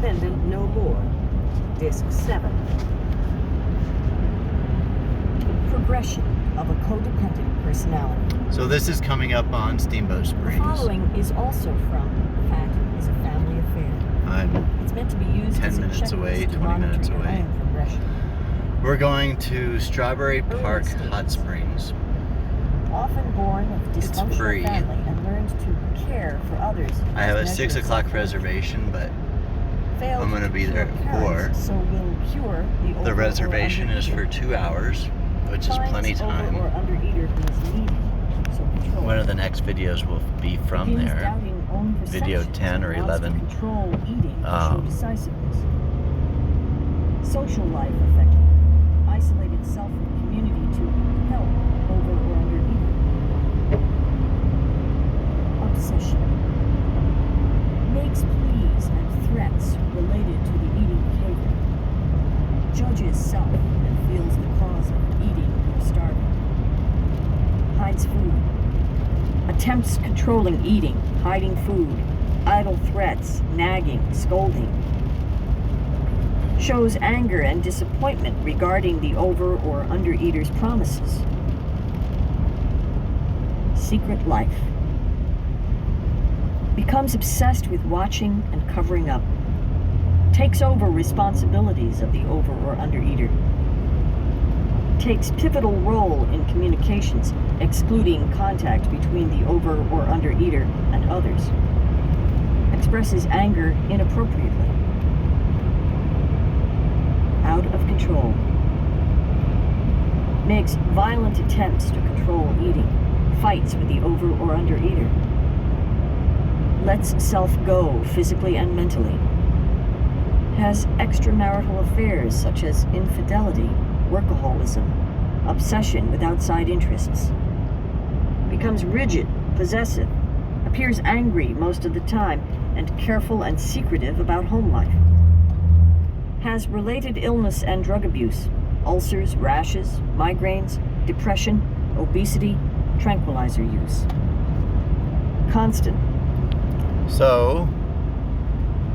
Codependent No More, Disc 7. Progression of a codependent personality. So this is coming up on Steamboat Springs. The following is also from Fat is a Family Affair. It's meant to be used 10 as a minutes away, checklist to 20 minutes monitor your away. own progression. We're going to Strawberry Park stages. Hot Springs. Often born of It's dysfunctional free. family and learned to care for others. I have a as 6 measure of o'clock self-worth. reservation, but Failed I'm gonna to be there cure at parents, 4. So will cure the over The or reservation is for undereater. 2 hours, which is Finds plenty over time. or undereater who is needed, so control. One of the next videos will be from Begins there. doubting own Video perceptions 10 or and wants to 11. Control eating to show decisiveness. Social life affected. Isolated self from community to help over or undereating. Obsession. Makes pleas and threats related to the eating behavior. Judges self and feels the cause of eating or starving. Hides food. Attempts controlling eating, hiding food, idle threats, nagging, scolding. Shows anger and disappointment regarding the over or undereater's promises. Secret life. Becomes obsessed with watching and covering up. Takes over responsibilities of the over or undereater. Takes pivotal role in communications, excluding contact between the over or undereater and others. Expresses anger inappropriately. Out of control. Makes violent attempts to control eating. Fights with the over or undereater. Lets self go physically and mentally. Has extramarital affairs such as infidelity, workaholism, obsession with outside interests. Becomes rigid, possessive, appears angry most of the time, and careful and secretive about home life. Has related illness and drug abuse, ulcers, rashes, migraines, depression, obesity, tranquilizer use. Constant. So,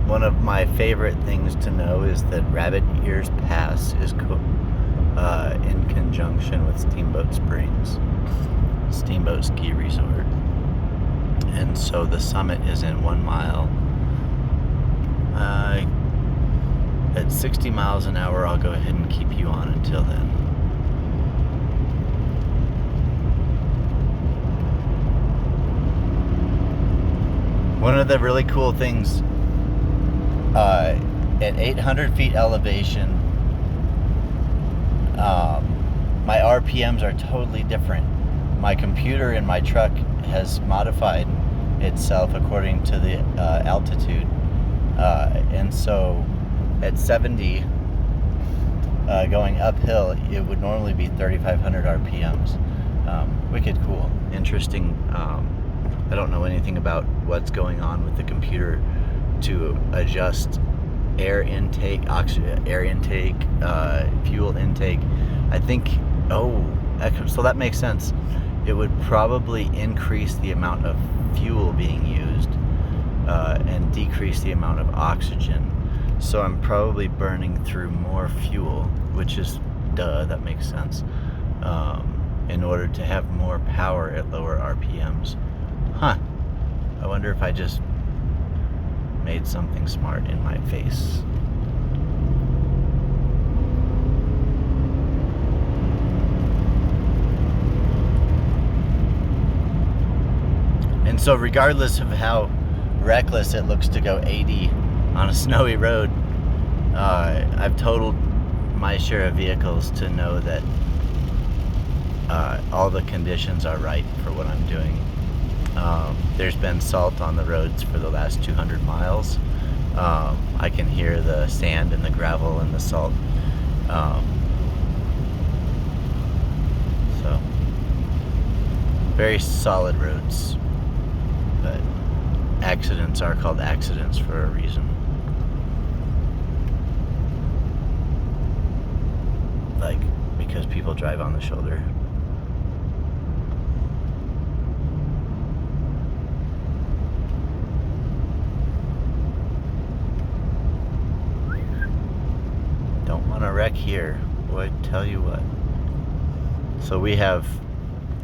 one of my favorite things to know is that Rabbit Ears Pass is in conjunction with Steamboat Springs, Steamboat Ski Resort. And so the summit is in 1 mile. At 60 miles an hour, I'll go ahead and keep you on until then. One of the really cool things, at 800 feet elevation, my RPMs are totally different. My computer in my truck has modified itself according to the altitude, and so at 70, going uphill, it would normally be 3,500 RPMs. Wicked cool, interesting. I don't know anything about what's going on with the computer to adjust air intake, fuel intake. I think, so that makes sense. It would probably increase the amount of fuel being used and decrease the amount of oxygen. So I'm probably burning through more fuel, which is, that makes sense, in order to have more power at lower RPMs. Huh. I wonder if I just made something smart in my face. And so regardless of how reckless it looks to go 80 on a snowy road, I've totaled my share of vehicles to know that all the conditions are right for what I'm doing. There's been salt on the roads for the last 200 miles. I can hear the sand and the gravel and the salt. So, very solid roads. But accidents are called accidents for a reason. Like, because people drive on the shoulder. wreck here. Boy, tell you what. So we have,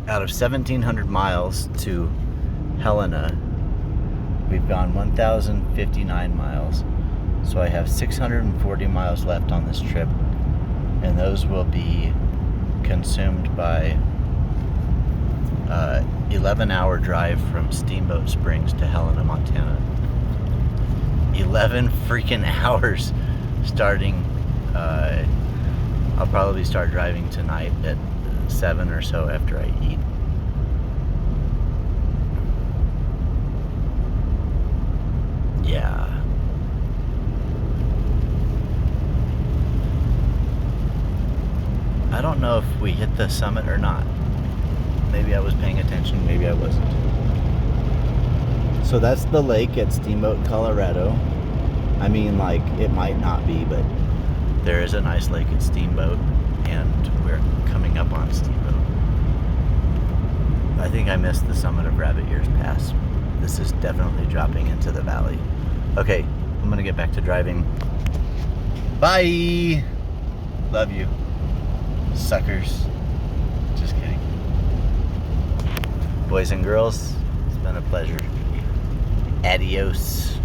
out of 1,700 miles to Helena, we've gone 1,059 miles. So I have 640 miles left on this trip, and those will be consumed by 11-hour drive from Steamboat Springs to Helena, Montana. 11 freaking hours starting. I'll probably start driving tonight at 7 or so after I eat. Yeah. I don't know if we hit the summit or not. Maybe I was paying attention, maybe I wasn't. So that's the lake at Steamboat, Colorado. I mean, like, it might not be, but there is a nice lake at Steamboat, and we're coming up on Steamboat. I think I missed the summit of Rabbit Ears Pass. This is definitely dropping into the valley. Okay, I'm gonna get back to driving. Bye! Love you, suckers. Just kidding. Boys and girls, it's been a pleasure. Adios.